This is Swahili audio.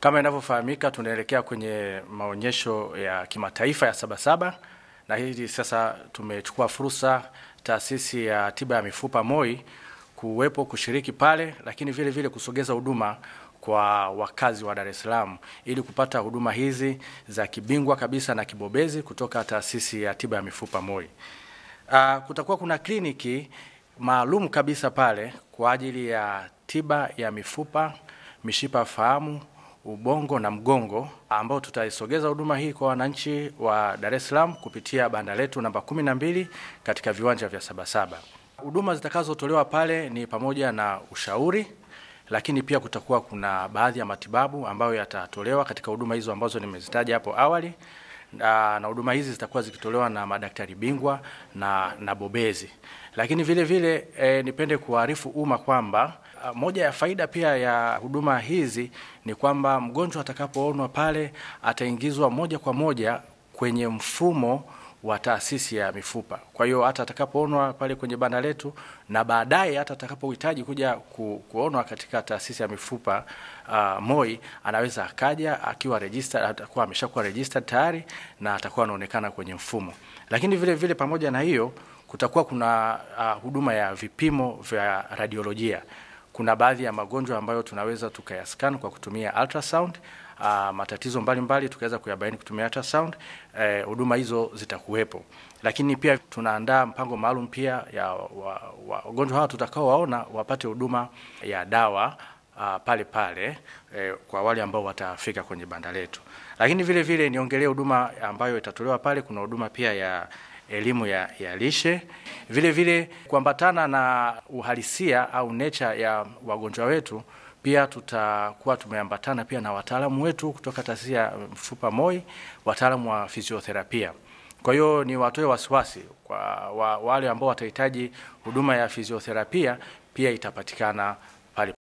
Kama inavyofahamika, tunaelekea kwenye maonyesho ya kimataifa ya Sabasaba, na hili sasa tumechukua fursa taasisi ya tiba ya mifupa MOI kuwepo kushiriki pale, lakini vile vile kusogeza huduma kwa wakazi wa Dar es Salaam ili kupata huduma hizi za kibingwa kabisa na kibobezi kutoka taasisi ya tiba ya mifupa MOI. Kutakuwa kuna kliniki maalum kabisa pale kwa ajili ya tiba ya mifupa, mishipa fahamu, ubongo na mgongo, ambao tutaisogeza huduma hii kwa wananchi wa Dar es Salaam kupitia banda letu namba 12 katika viwanja vya Sabasaba. Huduma zitakazotolewa pale ni pamoja na ushauri, lakini pia kutakuwa kuna baadhi ya matibabu ambayo yatatolewa katika huduma hizo ambazo nimezitaja hapo awali, na huduma hizi zitakuwa zikitolewa na madaktari bingwa na bobezi. Lakini vile vile nipende kuarifu umma kwamba moja ya faida pia ya huduma hizi ni kwamba mgonjwa atakapoonwa pale ataingizwa moja kwa moja kwenye mfumo wa taasisi ya mifupa. Kwa hiyo hata atakapoonwa pale kwenye banda letu na baadaye hata atakapohitaji kuja kuonwa katika taasisi ya mifupa MOI, anaweza akaja akiwa registered, atakuwa ameshakuwa registered tayari na atakuwa anaonekana kwenye mfumo. Lakini vile vile pamoja na hiyo kutakuwa kuna huduma ya vipimo vya radiolojia. Kuna baadhi ya magonjwa ambayo tunaweza tukayascan kwa kutumia ultrasound, matatizo mbalimbali tukaweza kuyabaini kutumia ultrasound. Huduma hizo zitakuwepo. Lakini pia tunaandaa mpango maalum pia ya wagonjwa hawa tutakao waona wapate huduma ya dawa pale kwa wale ambao watafika kwenye banda letu. Lakini vile vile niongelee huduma ambayo itatolewa pale. Kuna huduma pia ya elimu ya lishe. Vile vile kuambatana na uhalisia au nature ya wagonjwa wetu, pia tutakuwa tumeambatana pia na wataalamu wetu kutoka taasisi ya mifupa MOI, wataalamu wa fizioterapia. Kwa hiyo ni watoe wasiwasi kwa wale ambao watahitaji huduma ya fizioterapia, pia itapatikana